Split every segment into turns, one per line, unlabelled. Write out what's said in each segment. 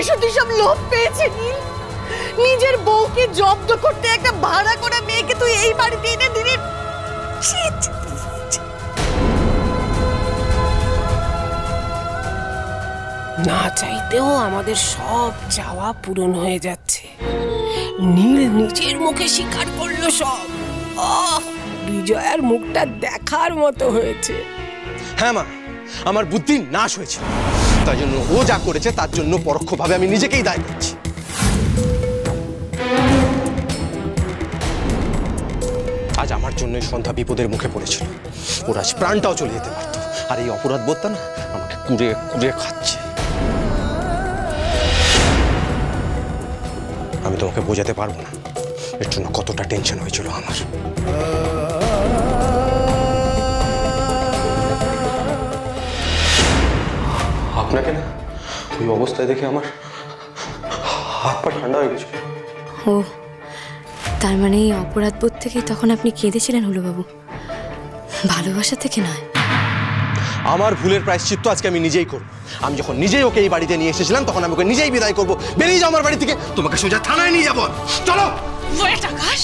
সত্যি সব লোভ পেয়েছে নীল? নিজের বউকে জব্দ করতে একটা ভাড়া করা মেয়েকে তুই এই বাড়িতে এনে দিলি।
না চাইতেও আমাদের সব চাওয়া পূরণ হয়ে যাচ্ছে। নীল নিজের মুখে স্বীকার করলো সব। বিজয়ার মুখটা দেখার মতো হয়েছে।
হ্যাঁ মা, আমার বুদ্ধি নাশ হয়েছে, তাই জন্য ও যা করেছে তার জন্য পরোক্ষভাবে আমি নিজেকেই দায়ী করছি। আজ আমার জন্য সন্ধ্যা বিপদের মুখে পড়েছিল, ওর আজ প্রাণটাও চলে যেতে পারতো। আর এই অপরাধ বোধটা না আমাকে কুড়িয়ে কুড়িয়ে খাচ্ছে। আমি তোমাকে বোঝাতে পারবো না এর জন্য কতটা টেনশন হয়েছিল আমার। আপনাকে না ওই অবস্থায় দেখে আমার হাত পা ঠান্ডা হয়ে গেছে।
ও, তার মানে এই অপরাধ বোধ থেকেই তখন আপনি কেঁদেছিলেন হুলোবাবু, ভালোবাসা থেকে নয়।
আমার ভুলের প্রায়শ্চিত্ত আজকে আমি নিজেই করব। আমি যখন নিজেই ওকে এই বাড়িতে নিয়ে এসেছিলাম তখন আমি ওকে নিজেই বিদায় করবো। বেরিয়ে যাও আমার বাড়ি থেকে, তোমাকে সোজা থানায় নিয়ে যাবো। চলো।
ওয়েট আকাশ,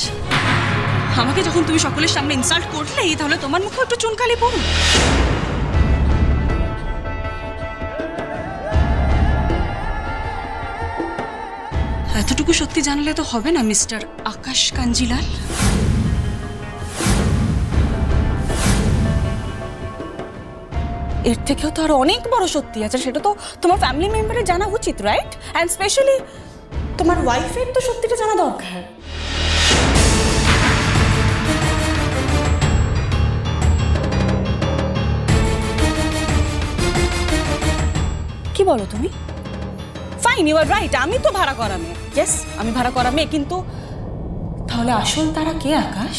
আমাকে যখন তুমি সকলের সামনে ইনসাল্ট করলেই, তাহলে তোমার মুখে একটু চুনকালি পড়ুন। এতটুকু সত্যি জানলে তো হবে না মিস্টার আকাশ কাঞ্জিলাল। এর থেকেও তো আরো অনেক বড় সত্যি আছে, সেটা তো তোমার ফ্যামিলি মেম্বারের জানা উচিত, রাইট? অ্যান্ড স্পেশালি তোমার ওয়াইফের তো সত্যিটা জানা দরকার। কি বলো তুমি? ফাইন, ইউ আর রাইট, আমি তো ভাড়া করা মেয়ে। ইয়েস, আমি ভাড়া করা মেয়ে, কিন্তু তাহলে আসল তারা কে আকাশ?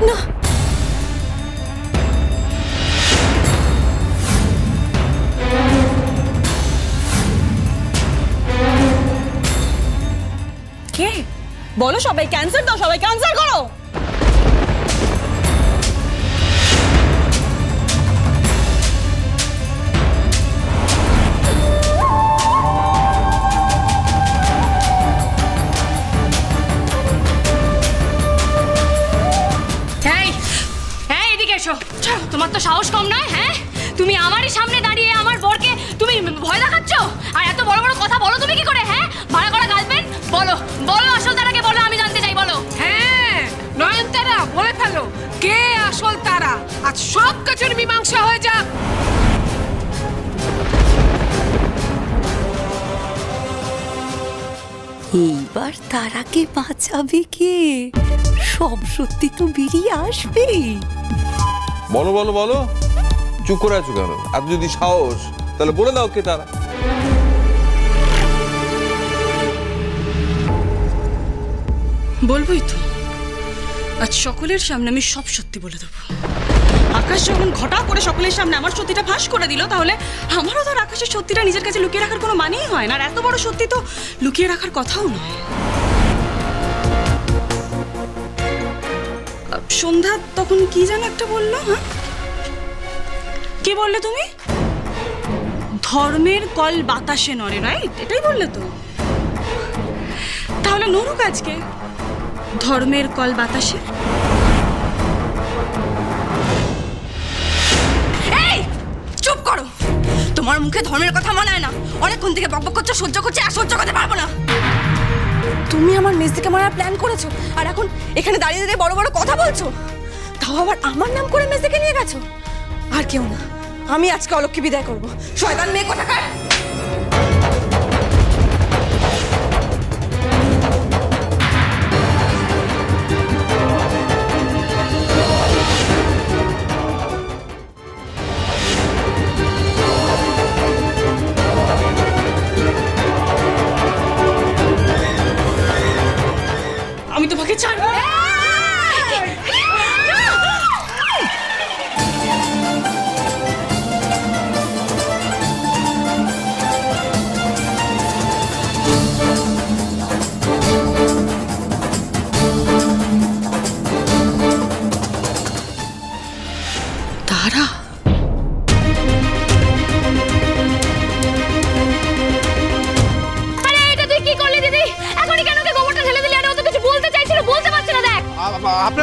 না, কে বলো? সবাই ক্যান্সার দাও, সবাই ক্যান্সার করো।
তোমার তো সাহস কম নয়? হ্যাঁ, তুমি আমারই সামনে দাঁড়িয়ে আমার বরকে তুমি ভয় দেখাচ্ছ, আর এত বড় বড় কথা বলো তুমি কি করে? হ্যাঁ, ভাড়া করা গার্লফ্রেন্ড। বলো বলো, আসল তারাকে বলো, আমি জানতে চাই, বলো।
হ্যাঁ, নয়নতারা বলে ফেলো কে আসল তারা, আজ সব কিছুর মীমাংসা হয়ে যাক।
এইবার তারাকে বাঁচাবে কে? সব সত্যি তো বেরিয়ে আসবে।
বলো বলো বলো, চুপ করে আছো কেন? এত যদি সাহস তাহলে বলে দাও কে তারা।
বলবোই তো, আজ সকলের সামনে আমি সব সত্যি বলে দেবো। আকাশ যখন ঘটা করে সকলের সামনে আমার সত্যিটা ফাঁস করে দিল, তাহলে আমারও তো আকাশের সত্যিটা নিজের কাছে লুকিয়ে রাখার কোনো মানেই হয় না। আর এত বড় সত্যি তো লুকিয়ে রাখার কথাও নয়। সন্ধ্যা তখন কি যেন একটা বললো। হ্যাঁ, কি বললে তুমি? ধর্মের কল বাতাসে নড়ে, রাইট? এটাই বললে তো। তাহলে নড়ুক আজকে ধর্মের কল বাতাসে।
এই চুপ করো, তোমার মুখে ধর্মের কথা মানায় না। অনেকক্ষণ থেকে বকবক করছো, সহ্য করছি, আর সহ্য করতে পারবো না। তুমি আমার মেজদিকে মারার প্ল্যান করেছো, আর এখন এখানে দাঁড়িয়ে দাঁড়িয়ে বড় বড় কথা বলছো, তাও আবার আমার নাম করে মেজদিকে নিয়ে গেছো। আর কেউ না, আমি আজকে অলক্ষ্মী বিদায় করবো। শয়তান মেয়ে কোথাকার!
আমি তোমাকে ছাড়বো না।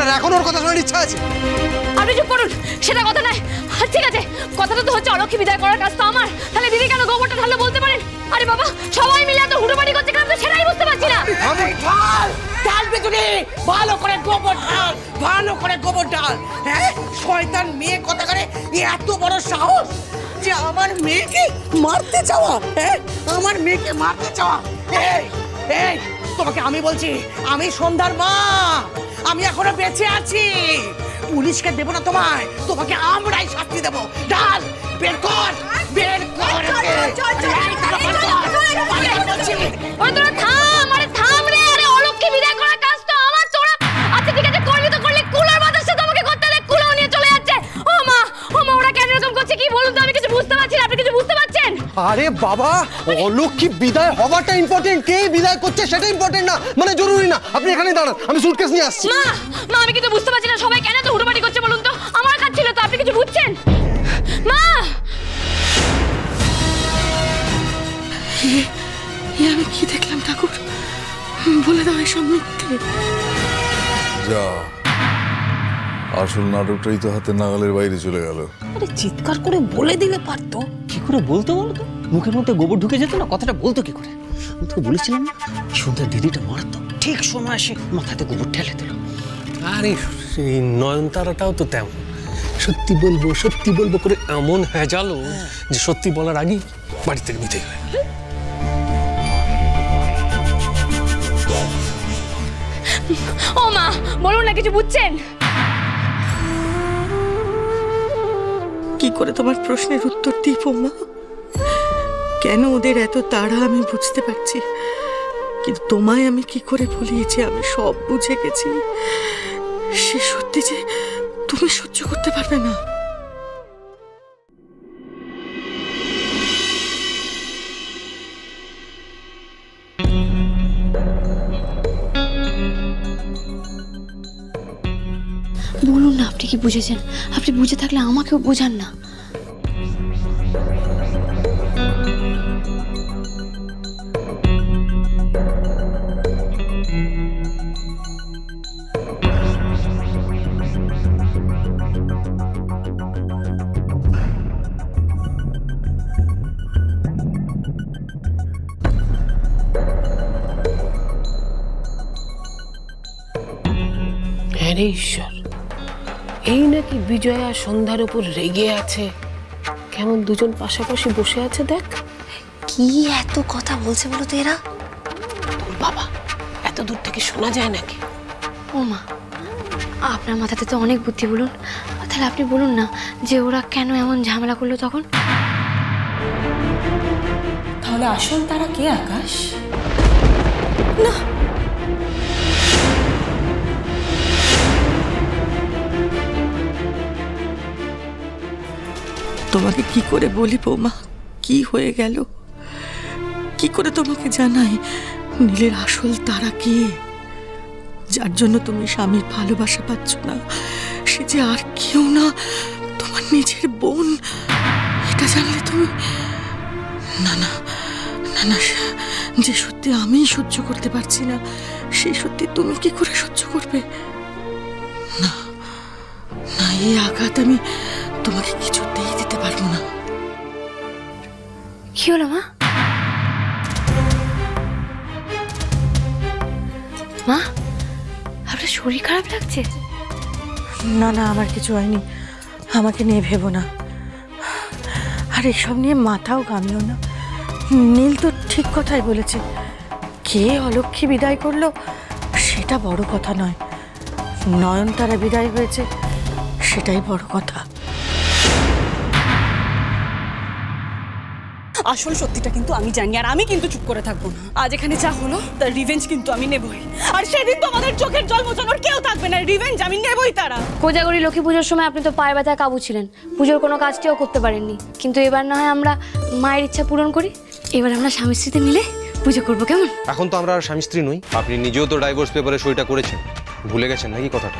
আপনার এখন ওর কথা শোনার ইচ্ছা আছে?
আপনি চুপ করুন, সেটা কথা নয়। ঠিক আছে, কথাটা তো হচ্ছে অলক্ষী বিদায় করার কাজ তো আমার, তাহলে দিদি কেন গোবরটা ঢাললো বলতে পারেন? আরে বাবা, সবাই মিলে এত হুড়োপাটি করছে কেন, তো সেটাই বুঝতে পারছি না।
ঢাল পেছনে ভালো করে গোবর ঢাল, ভালো করে গোবর ঢাল। হ্যাঁ, শয়তান মেয়ে কথা করে এত বড় সাহস যে আমার মেয়েকে মারতে চাওয়া। হ্যাঁ, আমার মেয়েকে মারতে চাওয়া। এই এই তোমাকে আমি বলছি, আমি সন্ধ্যার মা, আমি এখনো বেঁচে আছি। পুলিশকে দেবো না তোমায়, তোমাকে আমরাই শাস্তি দেবো। ঢাল, বের কর, বের কর।
ওরে তোরা থাম, আরে থাম রে, আরে অলক্ষী বিদায় করার কাজ তো আমার, তোরা আচ্ছা ঠিক আছে করবি তো করলি, কুলার বাতাসে তোমাকে করতে হলে কুলাও নিয়ে চলে যাচ্ছে। ও মা ওরা কেন এরকম করছে কি বলুন তো, আমি কিছু বুঝতে পারছি না, আপনি কিছু বুঝতে পারছেন?
আরে বাবা, অলক্ষী বিদায় হওয়াটা ইম্পর্টেন্ট, কে বিদায় করছে সেটা ইম্পর্টেন্ট না, মানে জরুরি না। আপনি এখানে দাঁড়ান, আমি সুটকেস নিয়ে আসছি।
মা মা আমি কিন্তু বুঝতে পারছি না, সবাই কেন তো হুড়োপাটি করছে বলুন তো, আমার কাজ ছিল তো, আপনি কিছু বুঝছেন? মা
আমি কি দেখলাম ঠাকুর, বলে দাও এসব মিথ্যে।
যা, আসল নাটকটাই তো হাতের নাগালের বাইরে চলে গেল।
আরে চিৎকার করে বলে দিলে পারতো।
কি করে বলতো বলো তো? মুখের মধ্যে গোবর ঢুকে যেত না, কথাটা বলতো কি করে? আমি তোকে বলেছিলাম না, সন্ধ্যার দিদিটা মারতো, ঠিক সময় আসে মাথাতে গোবর ঠেলে দিল।
আরে এই নয়নতারাটাও তো তেমন, সত্যি বলবো করে এমন হেজালো যে সত্যি বলার আগেই বাড়ি থেকে বিদায় হয়।
ও মা বলুন না, কিছু বুঝছেন?
কি করে তোমার প্রশ্নের উত্তর দিই বৌমা? কেন ওদের এত তাড়া আমি বুঝতে পারছি, কিন্তু তোমায় আমি কি করে ভুলিয়েছি আমি সব বুঝে গেছি। সে সত্যি যে তুমি সহ্য করতে পারবে না।
বলুন না আপনি কি বুঝেছেন, আপনি বুঝে থাকলে আমাকেও বোঝান না।
আরে ঈশ্বর, এই নাকি বিজয়া সন্ধ্যার উপর রেগে আছে। কেমন দুজন পাশাপাশি বসে আছে দেখ।
কি এত কথা বলছে বলো তো এরা?
তোর বাবা, এত দূর থেকে শোনা যায় নাকি?
ও মা, আপনার মাথাতে তো অনেক বুদ্ধি, বলুন তাহলে আপনি বলুন না যে ওরা কেন এমন ঝামেলা করলো তখন।
তাহলে আসল তারা কে আকাশ?
না
তোমাকে কি করে বলি বৌমা, কি হয়ে গেল? কি করে তোমাকে জানাই নীলের আসল তারা কে? যার জন্য তুমি স্বামীর ভালোবাসা পাচ্ছ না, সে যে আর কেউ না, তোমার নিজের বোন। এটা জানলে তুমি না না না না, যে সত্যি আমি সহ্য করতে পারছি না, সেই সত্যি তুমি কি করে সহ্য করবে? না না, এই আঘাত আমি তোমাকে কিছুতেই দিতে পারবো না।
কি হলো মা? মা আপনার শরীর খারাপ লাগছে?
না না, আমার কিছু হয়নি, আমাকে নিয়ে ভেবো না, আর এসব নিয়ে মাথাও ঘামিও না। নীল তো ঠিক কথাই বলেছে, কে অলক্ষী বিদায় করলো সেটা বড় কথা নয়, নয়নতারা বিদায় হয়েছে সেটাই বড় কথা।
আসল সত্যিটা কিন্তু আমি জানি, আর আমি কিন্তু চুপ করে থাকবো না। আজ এখানে যা হলো তার রিভেঞ্জ কিন্তু আমি নেবই, আর সেদিন তো আমাদের চোখের জল মোছানোর কেউ থাকবে না। রিভেঞ্জ আমি নেবই তারা।
কোজাগরি লক্ষ্মী পুজোর সময় আপনি তো পায়ে ব্যথায় কাবু ছিলেন, পুজোর কোনো কাজটিও করতে পারেননি, কিন্তু এবার না হয় আমরা মায়ের ইচ্ছা পূরণ করি, এবার আমরা স্বামী স্ত্রীতে মিলে পুজো করবো, কেমন?
এখন তো আমরা আর স্বামী স্ত্রী নই, আপনি নিজেও তো ডাইভোর্স পেপারে সইটা করেছেন, ভুলে গেছেন নাকি কথাটা?